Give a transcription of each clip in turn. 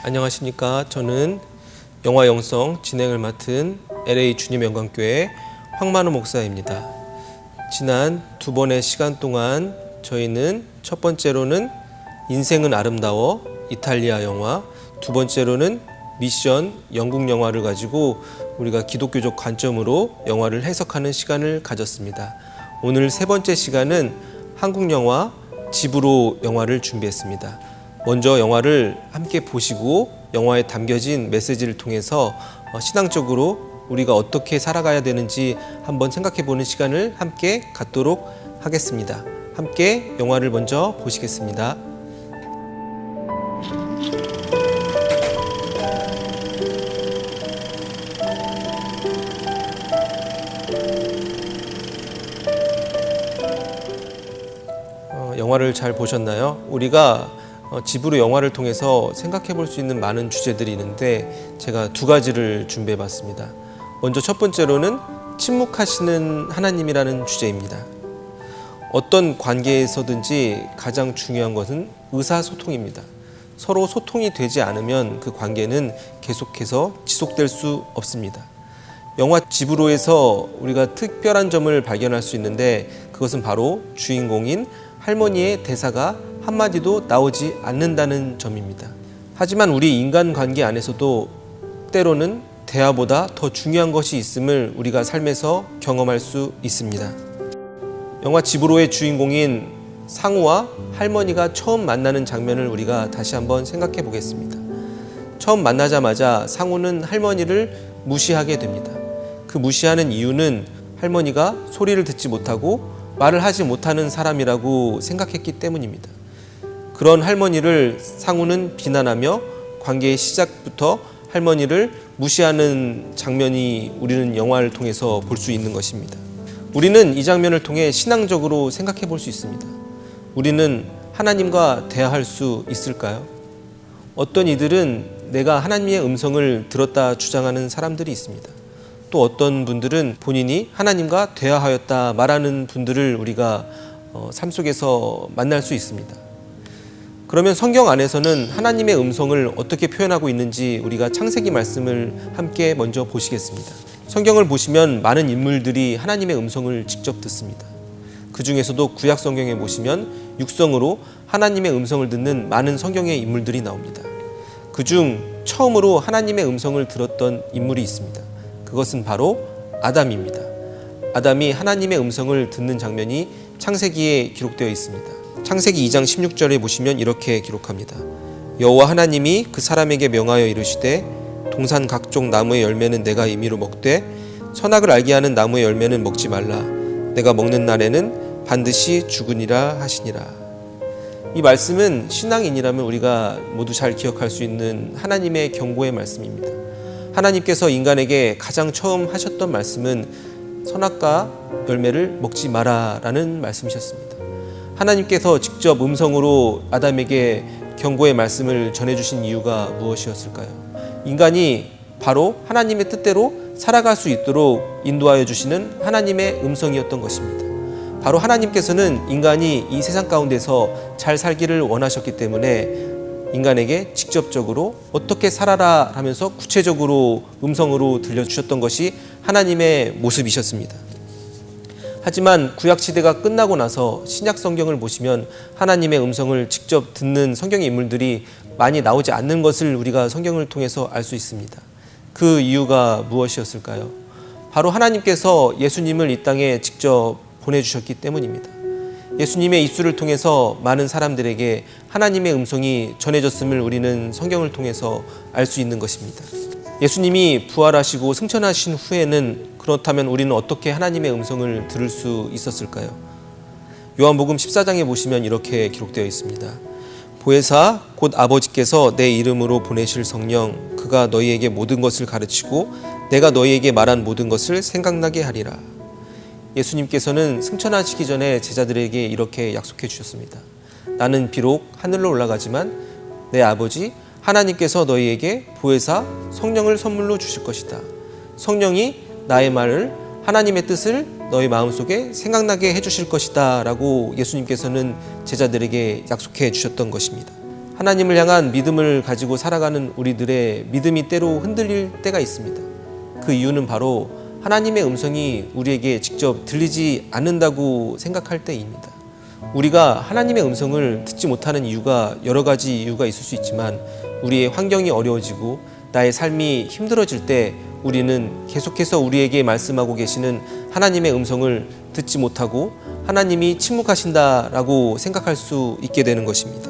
안녕하십니까. 저는 영화 영성 진행을 맡은 LA 주님 영광교회 황만우 목사입니다. 지난 두 번의 시간 동안 저희는 첫 번째로는 인생은 아름다워 이탈리아 영화, 두 번째로는 미션 영국 영화를 가지고 우리가 기독교적 관점으로 영화를 해석하는 시간을 가졌습니다. 오늘 세 번째 시간은 한국 영화 집으로 영화를 준비했습니다. 먼저 영화를 함께 보시고 영화에 담겨진 메시지를 통해서 신앙적으로 우리가 어떻게 살아가야 되는지 한번 생각해 보는 시간을 함께 갖도록 하겠습니다. 함께 영화를 먼저 보시겠습니다. 영화를 잘 보셨나요? 우리가 집으로 영화를 통해서 생각해 볼 수 있는 많은 주제들이 있는데 제가 두 가지를 준비해 봤습니다. 먼저 첫 번째로는 침묵하시는 하나님이라는 주제입니다. 어떤 관계에서든지 가장 중요한 것은 의사소통입니다. 서로 소통이 되지 않으면 그 관계는 계속해서 지속될 수 없습니다. 영화 집으로에서 우리가 특별한 점을 발견할 수 있는데 그것은 바로 주인공인 할머니의 대사가 한마디도 나오지 않는다는 점입니다. 하지만 우리 인간관계 안에서도 때로는 대화보다 더 중요한 것이 있음을 우리가 삶에서 경험할 수 있습니다. 영화 집으로의 주인공인 상우와 할머니가 처음 만나는 장면을 우리가 다시 한번 생각해 보겠습니다. 처음 만나자마자 상우는 할머니를 무시하게 됩니다. 그 무시하는 이유는 할머니가 소리를 듣지 못하고 말을 하지 못하는 사람이라고 생각했기 때문입니다. 그런 할머니를 상우는 비난하며 관계의 시작부터 할머니를 무시하는 장면이 우리는 영화를 통해서 볼 수 있는 것입니다. 우리는 이 장면을 통해 신앙적으로 생각해 볼 수 있습니다. 우리는 하나님과 대화할 수 있을까요? 어떤 이들은 내가 하나님의 음성을 들었다 주장하는 사람들이 있습니다. 또 어떤 분들은 본인이 하나님과 대화하였다 말하는 분들을 우리가 삶 속에서 만날 수 있습니다. 그러면 성경 안에서는 하나님의 음성을 어떻게 표현하고 있는지 우리가 창세기 말씀을 함께 먼저 보시겠습니다. 성경을 보시면 많은 인물들이 하나님의 음성을 직접 듣습니다. 그 중에서도 구약 성경에 보시면 육성으로 하나님의 음성을 듣는 많은 성경의 인물들이 나옵니다. 그중 처음으로 하나님의 음성을 들었던 인물이 있습니다. 그것은 바로 아담입니다. 아담이 하나님의 음성을 듣는 장면이 창세기에 기록되어 있습니다. 창세기 2장 16절에 보시면 이렇게 기록합니다. 여호와 하나님이 그 사람에게 명하여 이르시되 동산 각종 나무의 열매는 내가 임의로 먹되 선악을 알게 하는 나무의 열매는 먹지 말라. 내가 먹는 날에는 반드시 죽으니라 하시니라. 이 말씀은 신앙인이라면 우리가 모두 잘 기억할 수 있는 하나님의 경고의 말씀입니다. 하나님께서 인간에게 가장 처음 하셨던 말씀은 선악과 열매를 먹지 마라라는 말씀이셨습니다. 하나님께서 직접 음성으로 아담에게 경고의 말씀을 전해주신 이유가 무엇이었을까요? 인간이 바로 하나님의 뜻대로 살아갈 수 있도록 인도하여 주시는 하나님의 음성이었던 것입니다. 바로 하나님께서는 인간이 이 세상 가운데서 잘 살기를 원하셨기 때문에 인간에게 직접적으로 어떻게 살아라 하면서 구체적으로 음성으로 들려주셨던 것이 하나님의 모습이셨습니다. 하지만 구약시대가 끝나고 나서 신약 성경을 보시면 하나님의 음성을 직접 듣는 성경의 인물들이 많이 나오지 않는 것을 우리가 성경을 통해서 알 수 있습니다. 그 이유가 무엇이었을까요? 바로 하나님께서 예수님을 이 땅에 직접 보내주셨기 때문입니다. 예수님의 입술을 통해서 많은 사람들에게 하나님의 음성이 전해졌음을 우리는 성경을 통해서 알 수 있는 것입니다. 예수님이 부활하시고 승천하신 후에는 그렇다면 우리는 어떻게 하나님의 음성을 들을 수 있었을까요? 요한복음 14장에 보시면 이렇게 기록되어 있습니다. 보혜사 곧 아버지께서 내 이름으로 보내실 성령 그가 너희에게 모든 것을 가르치고 내가 너희에게 말한 모든 것을 생각나게 하리라. 예수님께서는 승천하시기 전에 제자들에게 이렇게 약속해 주셨습니다. 나는 비록 하늘로 올라가지만 내 아버지 하나님께서 너희에게 보혜사 성령을 선물로 주실 것이다. 성령이 나의 말을 하나님의 뜻을 너희 마음속에 생각나게 해주실 것이다 라고 예수님께서는 제자들에게 약속해 주셨던 것입니다. 하나님을 향한 믿음을 가지고 살아가는 우리들의 믿음이 때로 흔들릴 때가 있습니다. 그 이유는 바로 하나님의 음성이 우리에게 직접 들리지 않는다고 생각할 때입니다. 우리가 하나님의 음성을 듣지 못하는 이유가 여러 가지 이유가 있을 수 있지만, 우리의 환경이 어려워지고 나의 삶이 힘들어질 때 우리는 계속해서 우리에게 말씀하고 계시는 하나님의 음성을 듣지 못하고 하나님이 침묵하신다라고 생각할 수 있게 되는 것입니다.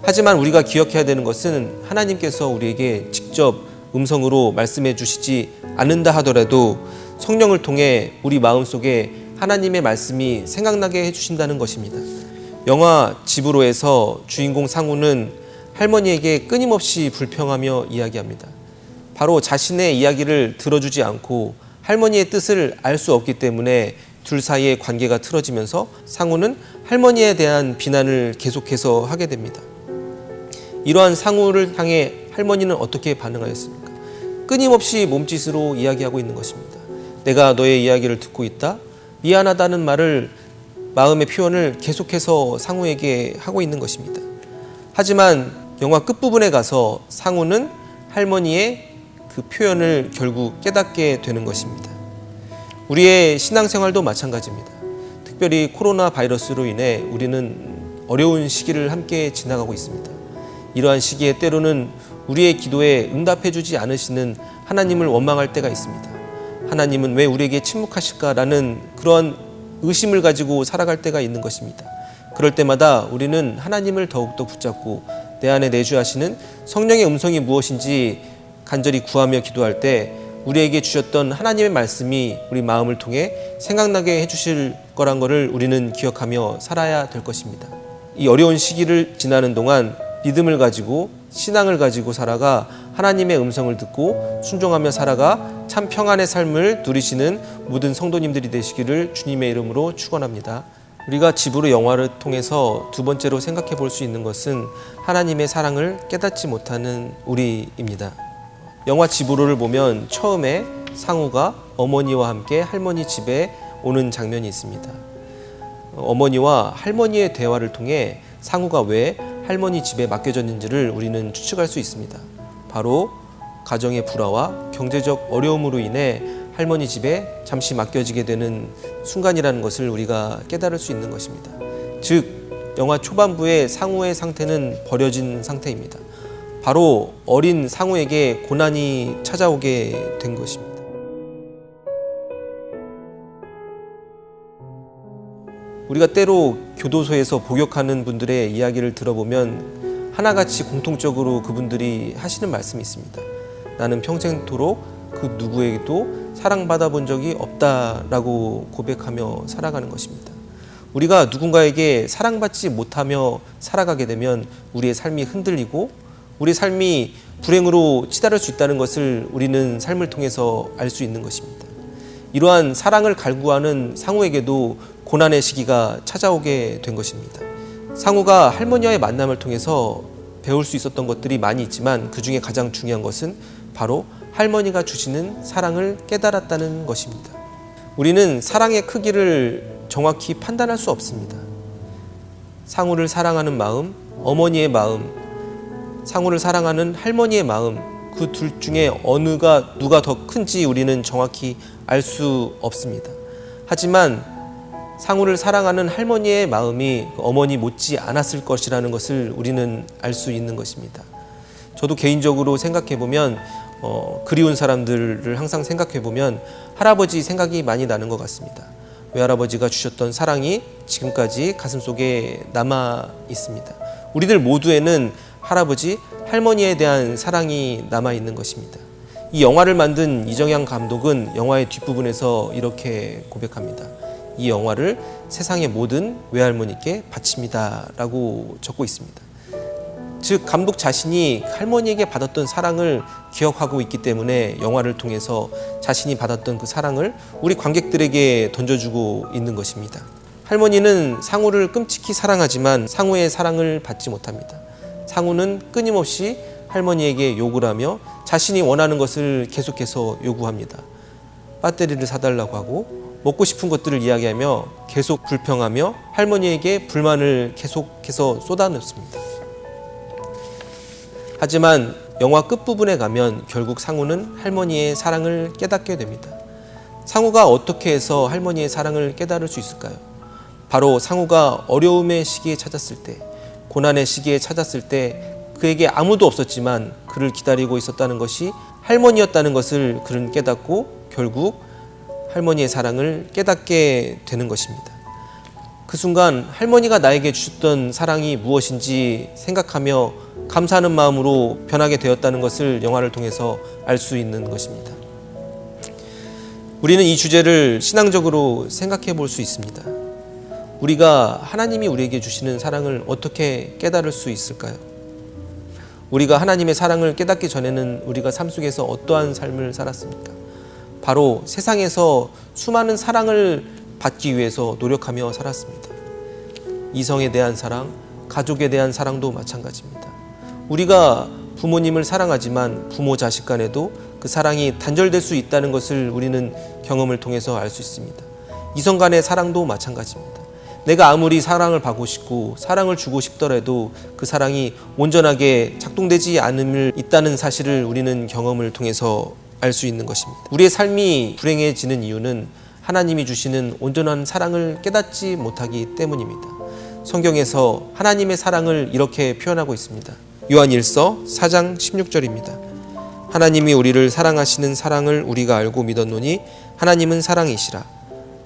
하지만 우리가 기억해야 되는 것은, 하나님께서 우리에게 직접 음성으로 말씀해 주시지 않는다 하더라도 성령을 통해 우리 마음속에 하나님의 말씀이 생각나게 해주신다는 것입니다. 영화 집으로에서 주인공 상우는 할머니에게 끊임없이 불평하며 이야기합니다. 바로 자신의 이야기를 들어주지 않고 할머니의 뜻을 알 수 없기 때문에 둘 사이의 관계가 틀어지면서 상우는 할머니에 대한 비난을 계속해서 하게 됩니다. 이러한 상우를 향해 할머니는 어떻게 반응하였습니까? 끊임없이 몸짓으로 이야기하고 있는 것입니다. 내가 너의 이야기를 듣고 있다. 미안하다는 말을, 마음의 표현을 계속해서 상우에게 하고 있는 것입니다. 하지만 영화 끝부분에 가서 상우는 할머니의 그 표현을 결국 깨닫게 되는 것입니다. 우리의 신앙생활도 마찬가지입니다. 특별히 코로나 바이러스로 인해 우리는 어려운 시기를 함께 지나가고 있습니다. 이러한 시기에 때로는 우리의 기도에 응답해주지 않으시는 하나님을 원망할 때가 있습니다. 하나님은 왜 우리에게 침묵하실까라는 그런 의심을 가지고 살아갈 때가 있는 것입니다. 그럴 때마다 우리는 하나님을 더욱더 붙잡고 내 안에 내주하시는 성령의 음성이 무엇인지 간절히 구하며 기도할 때 우리에게 주셨던 하나님의 말씀이 우리 마음을 통해 생각나게 해주실 거란 것을 우리는 기억하며 살아야 될 것입니다. 이 어려운 시기를 지나는 동안 믿음을 가지고 신앙을 가지고 살아가 하나님의 음성을 듣고 순종하며 살아가 참 평안의 삶을 누리시는 모든 성도님들이 되시기를 주님의 이름으로 축원합니다. 우리가 집으로 영화를 통해서 두 번째로 생각해 볼 수 있는 것은 하나님의 사랑을 깨닫지 못하는 우리입니다. 영화 집으로를 보면 처음에 상우가 어머니와 함께 할머니 집에 오는 장면이 있습니다. 어머니와 할머니의 대화를 통해 상우가 왜 할머니 집에 맡겨졌는지를 우리는 추측할 수 있습니다. 바로 가정의 불화와 경제적 어려움으로 인해 할머니 집에 잠시 맡겨지게 되는 순간이라는 것을 우리가 깨달을 수 있는 것입니다. 즉, 영화 초반부의 상우의 상태는 버려진 상태입니다. 바로 어린 상우에게 고난이 찾아오게 된 것입니다. 우리가 때로 교도소에서 복역하는 분들의 이야기를 들어보면 하나같이 공통적으로 그분들이 하시는 말씀이 있습니다. 나는 평생토록 그 누구에게도 사랑받아 본 적이 없다라고 고백하며 살아가는 것입니다. 우리가 누군가에게 사랑받지 못하며 살아가게 되면 우리의 삶이 흔들리고 우리 삶이 불행으로 치달을 수 있다는 것을 우리는 삶을 통해서 알 수 있는 것입니다. 이러한 사랑을 갈구하는 상우에게도 고난의 시기가 찾아오게 된 것입니다. 상우가 할머니와의 만남을 통해서 배울 수 있었던 것들이 많이 있지만 그 중에 가장 중요한 것은 바로 할머니가 주시는 사랑을 깨달았다는 것입니다. 우리는 사랑의 크기를 정확히 판단할 수 없습니다. 상우를 사랑하는 마음, 어머니의 마음, 상우를 사랑하는 할머니의 마음, 그 둘 중에 누가 더 큰지 우리는 정확히 알 수 없습니다. 하지만 상우를 사랑하는 할머니의 마음이 어머니 못지 않았을 것이라는 것을 우리는 알 수 있는 것입니다. 저도 개인적으로 생각해보면 그리운 사람들을 항상 생각해보면 할아버지 생각이 많이 나는 것 같습니다. 외할아버지가 주셨던 사랑이 지금까지 가슴속에 남아 있습니다. 우리들 모두에는 할아버지, 할머니에 대한 사랑이 남아 있는 것입니다. 이 영화를 만든 이정양 감독은 영화의 뒷부분에서 이렇게 고백합니다. 이 영화를 세상의 모든 외할머니께 바칩니다 라고 적고 있습니다. 즉, 감독 자신이 할머니에게 받았던 사랑을 기억하고 있기 때문에 영화를 통해서 자신이 받았던 그 사랑을 우리 관객들에게 던져주고 있는 것입니다. 할머니는 상우를 끔찍히 사랑하지만 상우의 사랑을 받지 못합니다. 상우는 끊임없이 할머니에게 욕을 하며 자신이 원하는 것을 계속해서 요구합니다. 배터리를 사달라고 하고 먹고 싶은 것들을 이야기하며 계속 불평하며 할머니에게 불만을 계속해서 쏟아놓습니다. 하지만 영화 끝부분에 가면 결국 상우는 할머니의 사랑을 깨닫게 됩니다. 상우가 어떻게 해서 할머니의 사랑을 깨달을 수 있을까요? 바로 상우가 어려움의 시기에 찾았을 때, 고난의 시기에 찾았을 때 그에게 아무도 없었지만 그를 기다리고 있었다는 것이 할머니였다는 것을 그는 깨닫고 결국 할머니의 사랑을 깨닫게 되는 것입니다. 그 순간 할머니가 나에게 주셨던 사랑이 무엇인지 생각하며 감사하는 마음으로 변하게 되었다는 것을 영화를 통해서 알 수 있는 것입니다. 우리는 이 주제를 신앙적으로 생각해 볼 수 있습니다. 우리가 하나님이 우리에게 주시는 사랑을 어떻게 깨달을 수 있을까요? 우리가 하나님의 사랑을 깨닫기 전에는 우리가 삶 속에서 어떠한 삶을 살았습니까? 바로 세상에서 수많은 사랑을 받기 위해서 노력하며 살았습니다. 이성에 대한 사랑, 가족에 대한 사랑도 마찬가지입니다. 우리가 부모님을 사랑하지만 부모 자식 간에도 그 사랑이 단절될 수 있다는 것을 우리는 경험을 통해서 알 수 있습니다. 이성 간의 사랑도 마찬가지입니다. 내가 아무리 사랑을 받고 싶고 사랑을 주고 싶더라도 그 사랑이 온전하게 작동되지 않음을 있다는 사실을 우리는 경험을 통해서 알 수 있는 것입니다. 우리의 삶이 불행해지는 이유는 하나님이 주시는 온전한 사랑을 깨닫지 못하기 때문입니다. 성경에서 하나님의 사랑을 이렇게 표현하고 있습니다. 요한 1서 4장 16절입니다. 하나님이 우리를 사랑하시는 사랑을 우리가 알고 믿었노니 하나님은 사랑이시라.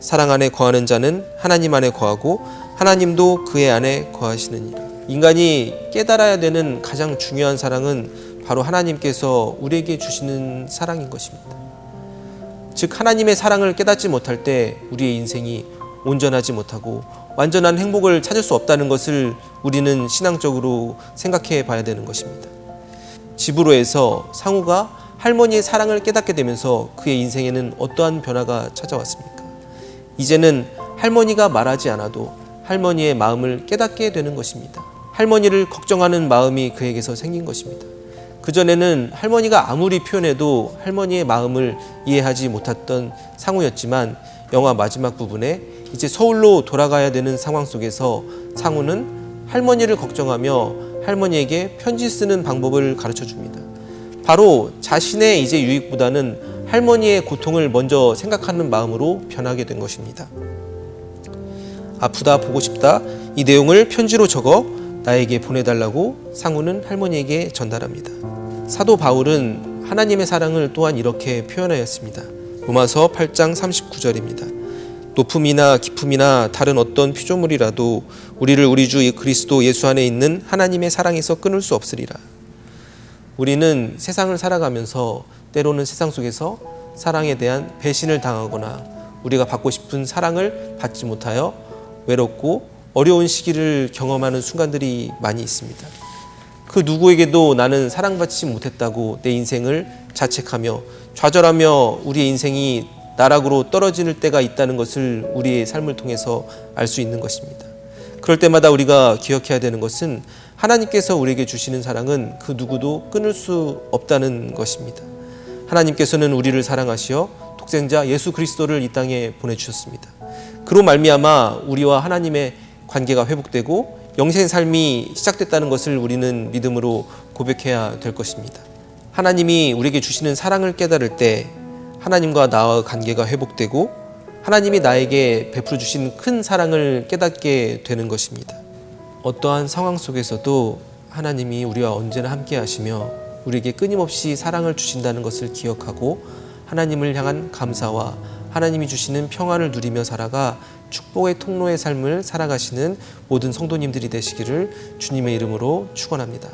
사랑 안에 거하는 자는 하나님 안에 거하고 하나님도 그의 안에 거하시느니라. 인간이 깨달아야 되는 가장 중요한 사랑은 바로 하나님께서 우리에게 주시는 사랑인 것입니다. 즉 하나님의 사랑을 깨닫지 못할 때 우리의 인생이 온전하지 못하고 완전한 행복을 찾을 수 없다는 것을 우리는 신앙적으로 생각해 봐야 되는 것입니다. 집으로에서 상우가 할머니의 사랑을 깨닫게 되면서 그의 인생에는 어떠한 변화가 찾아왔습니까? 이제는 할머니가 말하지 않아도 할머니의 마음을 깨닫게 되는 것입니다. 할머니를 걱정하는 마음이 그에게서 생긴 것입니다. 그전에는 할머니가 아무리 표현해도 할머니의 마음을 이해하지 못했던 상우였지만 영화 마지막 부분에 이제 서울로 돌아가야 되는 상황 속에서 상우는 할머니를 걱정하며 할머니에게 편지 쓰는 방법을 가르쳐 줍니다. 바로 자신의 이제 유익보다는 할머니의 고통을 먼저 생각하는 마음으로 변하게 된 것입니다. 아프다, 보고 싶다, 이 내용을 편지로 적어 나에게 보내달라고 상우는 할머니에게 전달합니다. 사도 바울은 하나님의 사랑을 또한 이렇게 표현하였습니다. 로마서 8장 39절입니다. 높음이나 깊음이나 다른 어떤 피조물이라도 우리를 우리 주 그리스도 예수 안에 있는 하나님의 사랑에서 끊을 수 없으리라. 우리는 세상을 살아가면서 때로는 세상 속에서 사랑에 대한 배신을 당하거나 우리가 받고 싶은 사랑을 받지 못하여 외롭고 어려운 시기를 경험하는 순간들이 많이 있습니다. 그 누구에게도 나는 사랑받지 못했다고 내 인생을 자책하며 좌절하며 우리의 인생이 나락으로 떨어질 때가 있다는 것을 우리의 삶을 통해서 알 수 있는 것입니다. 그럴 때마다 우리가 기억해야 되는 것은 하나님께서 우리에게 주시는 사랑은 그 누구도 끊을 수 없다는 것입니다. 하나님께서는 우리를 사랑하시어 독생자 예수 그리스도를 이 땅에 보내주셨습니다. 그로 말미암아 우리와 하나님의 관계가 회복되고 영생 삶이 시작됐다는 것을 우리는 믿음으로 고백해야 될 것입니다. 하나님이 우리에게 주시는 사랑을 깨달을 때 하나님과 나와 관계가 회복되고 하나님이 나에게 베풀어 주신 큰 사랑을 깨닫게 되는 것입니다. 어떠한 상황 속에서도 하나님이 우리와 언제나 함께 하시며 우리에게 끊임없이 사랑을 주신다는 것을 기억하고 하나님을 향한 감사와 하나님이 주시는 평안을 누리며 살아가 축복의 통로의 삶을 살아가시는 모든 성도님들이 되시기를 주님의 이름으로 축원합니다.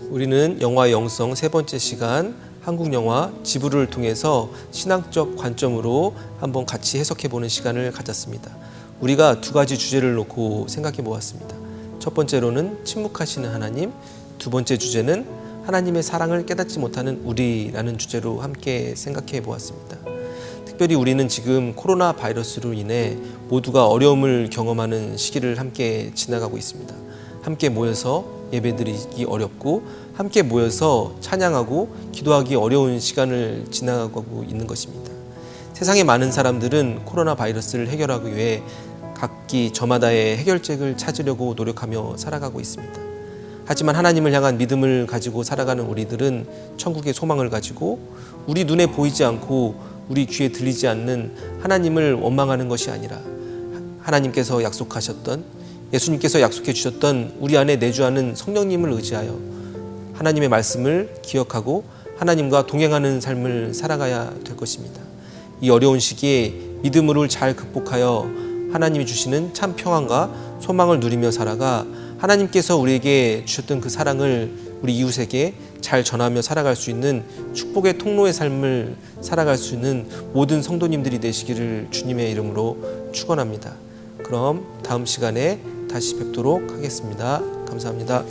우리는 영화 영성 세 번째 시간 한국 영화 지브루를 통해서 신앙적 관점으로 한번 같이 해석해 보는 시간을 가졌습니다. 우리가 두 가지 주제를 놓고 생각해 보았습니다. 첫 번째로는 침묵하시는 하나님, 두 번째 주제는 하나님의 사랑을 깨닫지 못하는 우리라는 주제로 함께 생각해 보았습니다. 특별히 우리는 지금 코로나 바이러스로 인해 모두가 어려움을 경험하는 시기를 함께 지나가고 있습니다. 함께 모여서 예배드리기 어렵고 함께 모여서 찬양하고 기도하기 어려운 시간을 지나가고 있는 것입니다. 세상의 많은 사람들은 코로나 바이러스를 해결하기 위해 각기 저마다의 해결책을 찾으려고 노력하며 살아가고 있습니다. 하지만 하나님을 향한 믿음을 가지고 살아가는 우리들은 천국의 소망을 가지고 우리 눈에 보이지 않고 우리 귀에 들리지 않는 하나님을 원망하는 것이 아니라 하나님께서 약속하셨던, 예수님께서 약속해 주셨던 우리 안에 내주하는 성령님을 의지하여 하나님의 말씀을 기억하고 하나님과 동행하는 삶을 살아가야 될 것입니다. 이 어려운 시기에 믿음으로 잘 극복하여 하나님이 주시는 참 평안과 소망을 누리며 살아가 하나님께서 우리에게 주셨던 그 사랑을 우리 이웃에게 잘 전하며 살아갈 수 있는 축복의 통로의 삶을 살아갈 수 있는 모든 성도님들이 되시기를 주님의 이름으로 축원합니다. 그럼 다음 시간에 다시 뵙도록 하겠습니다. 감사합니다.